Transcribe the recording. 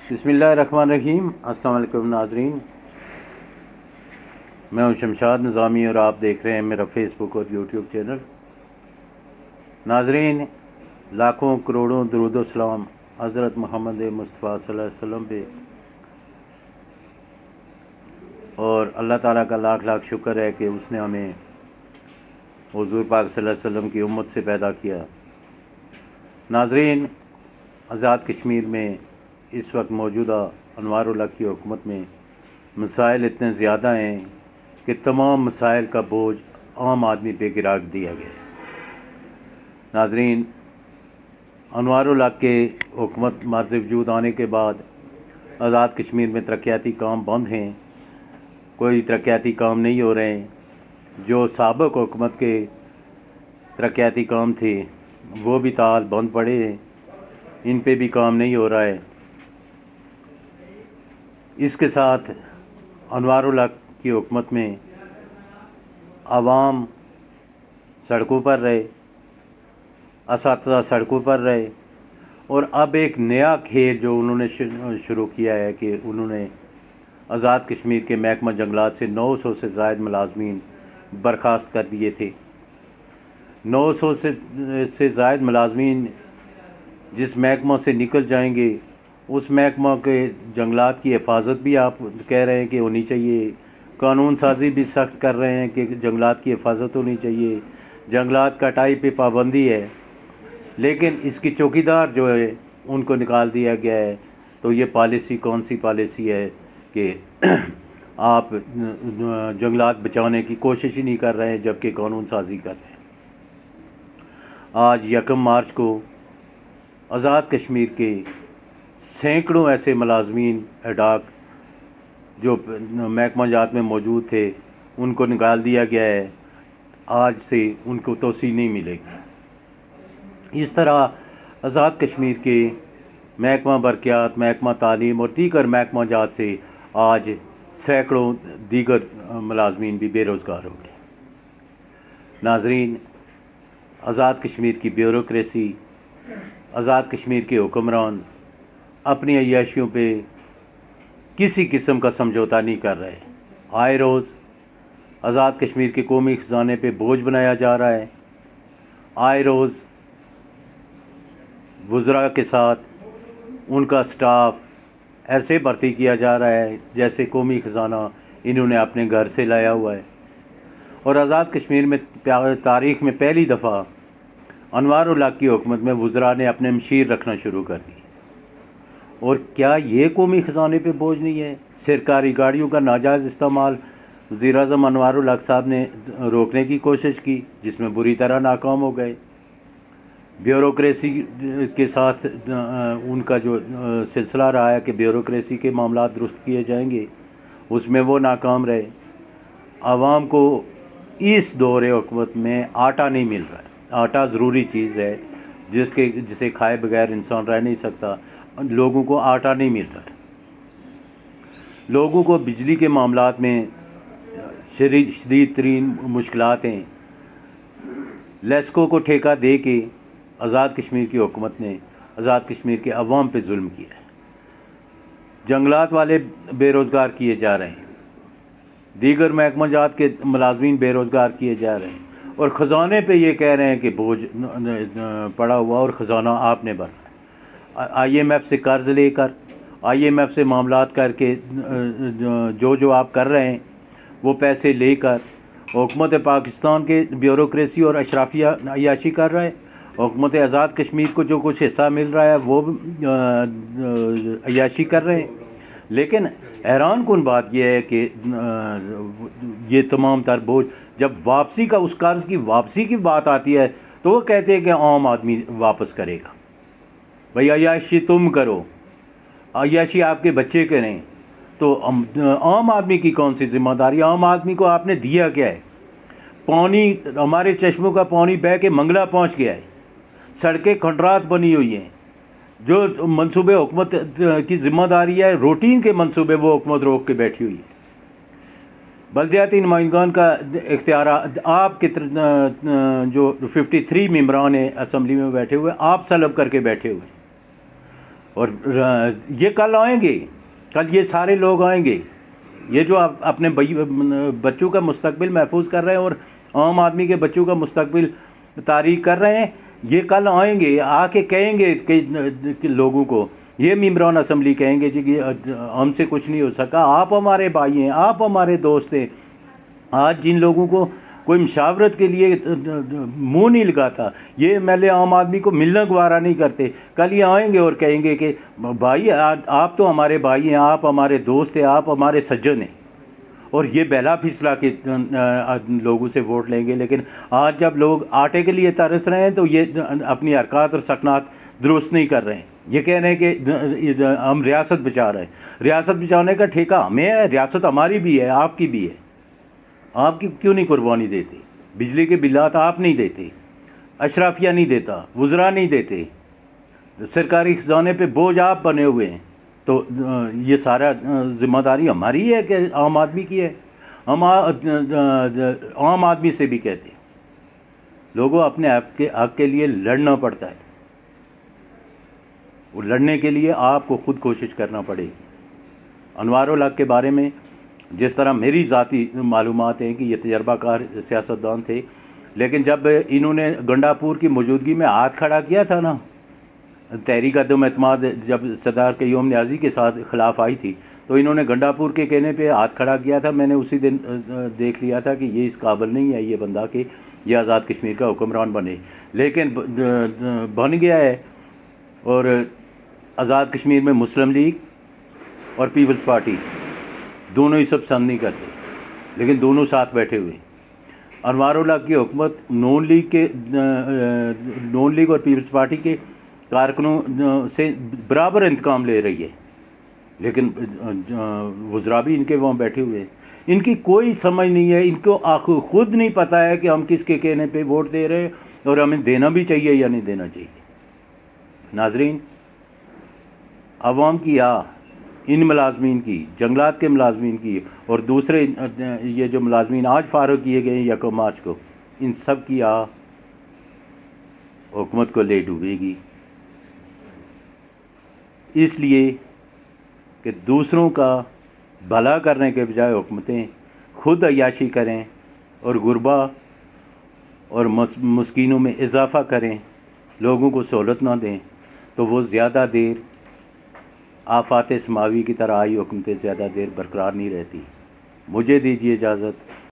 بسم اللہ الرحمن الرحیم۔ السلام علیکم ناظرین، میں ہوں شمشاد نظامی اور آپ دیکھ رہے ہیں میرا فیس بک اور یوٹیوب چینل۔ ناظرین، لاکھوں کروڑوں درود و سلام حضرت محمد مصطفیٰ صلی اللہ علیہ وسلم پہ، اور اللہ تعالیٰ کا لاکھ لاکھ شکر ہے کہ اس نے ہمیں حضور پاک صلی اللہ علیہ وسلم کی امت سے پیدا کیا۔ ناظرین، آزاد کشمیر میں اس وقت موجودہ انوار الحق کی حکومت میں مسائل اتنے زیادہ ہیں کہ تمام مسائل کا بوجھ عام آدمی پہ گرا دیا گیا ہے۔ ناظرین، انوار الحق کے حکومت مرز وجود آنے کے بعد آزاد کشمیر میں ترقیاتی کام بند ہیں، کوئی ترقیاتی کام نہیں ہو رہے ہیں۔ جو سابق حکومت کے ترقیاتی کام تھے وہ بھی تاحال بند پڑے ہیں، ان پہ بھی کام نہیں ہو رہا ہے۔ اس کے ساتھ انوار الحق کی حکومت میں عوام سڑکوں پر رہے، اساتذہ سڑکوں پر رہے، اور اب ایک نیا کھیل جو انہوں نے شروع کیا ہے کہ انہوں نے آزاد کشمیر کے محکمہ جنگلات سے 900 سے زائد ملازمین برخاست کر دیے تھے۔ 900 سے زائد ملازمین جس محکمہ سے نکل جائیں گے، اس محکمہ کے جنگلات کی حفاظت بھی آپ کہہ رہے ہیں کہ ہونی چاہیے، قانون سازی بھی سخت کر رہے ہیں کہ جنگلات کی حفاظت ہونی چاہیے، جنگلات کٹائی پہ پابندی ہے، لیکن اس کی چوکیدار جو ہے ان کو نکال دیا گیا ہے۔ تو یہ پالیسی کون سی پالیسی ہے کہ آپ جنگلات بچانے کی کوشش ہی نہیں کر رہے ہیں جبکہ قانون سازی کر رہے ہیں۔ آج 1 مارچ کو آزاد کشمیر کے سینکڑوں ایسے ملازمین ایڈاک جو محکمہ جات میں موجود تھے ان کو نکال دیا گیا ہے۔ آج سے ان کو توسیع نہیں ملے گی۔ اس طرح آزاد کشمیر کے محکمہ برقیات، محکمہ تعلیم اور دیگر محکمہ جات سے آج سینکڑوں دیگر ملازمین بھی بے روزگار ہو گئے۔ ناظرین، آزاد کشمیر کی بیوروکریسی، آزاد کشمیر کے حکمران اپنی عیاشیوں پہ کسی قسم کا سمجھوتا نہیں کر رہے۔ آئے روز آزاد کشمیر کے قومی خزانے پہ بوجھ بنایا جا رہا ہے۔ آئے روز وزراء کے ساتھ ان کا سٹاف ایسے بھرتی کیا جا رہا ہے جیسے قومی خزانہ انہوں نے اپنے گھر سے لایا ہوا ہے۔ اور آزاد کشمیر میں تاریخ میں پہلی دفعہ انوار الحق کی حکومت میں وزراء نے اپنے مشیر رکھنا شروع کر دی۔ اور کیا یہ قومی خزانے پہ بوجھ نہیں ہے؟ سرکاری گاڑیوں کا ناجائز استعمال وزیر اعظم انوار الحق صاحب نے روکنے کی کوشش کی، جس میں بری طرح ناکام ہو گئے۔ بیوروکریسی کے ساتھ ان کا جو سلسلہ رہا ہے کہ بیوروکریسی کے معاملات درست کیے جائیں گے، اس میں وہ ناکام رہے۔ عوام کو اس دور حکومت میں آٹا نہیں مل رہا ہے۔ آٹا ضروری چیز ہے جسے کھائے بغیر انسان رہ نہیں سکتا۔ لوگوں کو آٹا نہیں مل رہا ہے۔ لوگوں کو بجلی کے معاملات میں شدید ترین مشکلات ہیں۔ لیسکو کو ٹھیکہ دے کے آزاد کشمیر کی حکومت نے آزاد کشمیر کے عوام پہ ظلم کیا ہے۔ جنگلات والے بے روزگار کیے جا رہے ہیں، دیگر محکمہ جات کے ملازمین بے روزگار کیے جا رہے ہیں، اور خزانے پہ یہ کہہ رہے ہیں کہ بوجھ پڑا ہوا اور خزانہ آپ نے بھرا۔ آئی ایم ایف سے قرض لے کر، آئی ایم ایف سے معاملات کر کے جو آپ کر رہے ہیں وہ پیسے لے کر حکومت پاکستان کے بیوروکریسی اور اشرافیہ عیاشی کر رہا ہے۔ حکومت آزاد کشمیر کو جو کچھ حصہ مل رہا ہے وہ عیاشی کر رہے ہیں۔ لیکن حیران کن بات یہ ہے کہ یہ تمام تر بوجھ جب واپسی کا، اس قرض کی واپسی کی بات آتی ہے تو وہ کہتے ہیں کہ عام آدمی واپس کرے گا۔ بھئی عیاشی تم کرو، عیاشی آپ کے بچے کریں، تو عام آدمی کی کون سی ذمہ داری؟ عام آدمی کو آپ نے دیا کیا ہے؟ پانی، ہمارے چشموں کا پانی بہہ کے منگلہ پہنچ گیا ہے، سڑکیں کھنڈرات بنی ہوئی ہیں۔ جو منصوبے حکومت کی ذمہ داری ہے، روٹین کے منصوبے، وہ حکومت روک کے بیٹھی ہوئی ہے۔ بلدیاتی نمائندگان کا اختیارات آپ کے جو 53 ممبران ہیں اسمبلی میں بیٹھے ہوئے، آپ سلب کر کے بیٹھے ہوئے ہیں۔ اور یہ کل آئیں گے، کل یہ سارے لوگ آئیں گے، یہ جو اپنے بچوں کا مستقبل محفوظ کر رہے ہیں اور عام آدمی کے بچوں کا مستقبل تاریک کر رہے ہیں، یہ کل آئیں گے، آ کے کہیں گے کہ لوگوں کو، یہ ممبران اسمبلی کہیں گے جی کہ ہم سے کچھ نہیں ہو سکا، آپ ہمارے بھائی ہیں، آپ ہمارے دوست ہیں۔ آج جن لوگوں کو کوئی مشاورت کے لیے منہ نہیں لگاتا، یہ ایم ایل اے عام آدمی کو ملنا گوارا نہیں کرتے، کل یہ آئیں گے اور کہیں گے کہ بھائی آپ تو ہمارے بھائی ہیں، آپ ہمارے دوست ہیں، آپ ہمارے سجن ہیں، اور یہ بہلا پھسلا کے لوگوں سے ووٹ لیں گے۔ لیکن آج جب لوگ آٹے کے لیے ترس رہے ہیں تو یہ اپنی حرکات اور سکنات درست نہیں کر رہے ہیں، یہ کہہ رہے ہیں کہ ہم ریاست بچا رہے ہیں۔ ریاست بچانے کا ٹھیکہ ہمیں ہے، ریاست ہماری بھی ہے، آپ کی بھی ہے، آپ کی کیوں نہیں قربانی دیتے؟ بجلی کے بلات آپ نہیں دیتے، اشرافیہ نہیں دیتا، وزراء نہیں دیتے، سرکاری خزانے پہ بوجھ آپ بنے ہوئے ہیں، تو یہ سارا ذمہ داری ہماری ہے کہ عام آدمی کی ہے؟ ہم عام آدمی سے بھی کہتے ہیں لوگوں اپنے حق کے لیے لڑنا پڑتا ہے، وہ لڑنے کے لیے آپ کو خود کوشش کرنا پڑے گی۔ انوار الحق کے بارے میں جس طرح میری ذاتی معلومات ہیں کہ یہ تجربہ کار سیاستدان تھے، لیکن جب انہوں نے گنڈا پور کی موجودگی میں ہاتھ کھڑا کیا تھا نا، تحریک عدم اعتماد جب سردار قیوم نیازی کے ساتھ خلاف آئی تھی، تو انہوں نے گنڈا پور کے کہنے پہ ہاتھ کھڑا کیا تھا۔ میں نے اسی دن دیکھ لیا تھا کہ یہ اس قابل نہیں ہے یہ بندہ کہ یہ آزاد کشمیر کا حکمران بنے، لیکن بن گیا ہے۔ اور آزاد کشمیر میں مسلم لیگ اور پیپلز پارٹی دونوں ہی سب پسند نہیں کرتے، لیکن دونوں ساتھ بیٹھے ہوئے ہیں۔ انوار الحق کی حکومت نون لیگ اور پیپلز پارٹی کے کارکنوں سے برابر انتقام لے رہی ہے، لیکن وزراء بھی ان کے وہاں بیٹھے ہوئے ہیں۔ ان کی کوئی سمجھ نہیں ہے، ان کو خود نہیں پتہ ہے کہ ہم کس کے کہنے پہ ووٹ دے رہے ہیں اور ہمیں دینا بھی چاہیے یا نہیں دینا چاہیے۔ ناظرین، عوام کی ان ملازمین کی، جنگلات کے ملازمین کی اور دوسرے یہ جو ملازمین آج فارغ کیے گئے ہیں 1 مارچ کو، ان سب کی حکومت کو لے ڈوبے گی، اس لیے کہ دوسروں کا بھلا کرنے کے بجائے حکومتیں خود عیاشی کریں اور غربا اور مسکینوں میں اضافہ کریں، لوگوں کو سہولت نہ دیں، تو وہ زیادہ دیر آفات سماوی کی طرح آئی حکومتیں زیادہ دیر برقرار نہیں رہتی۔ مجھے دیجیے اجازت۔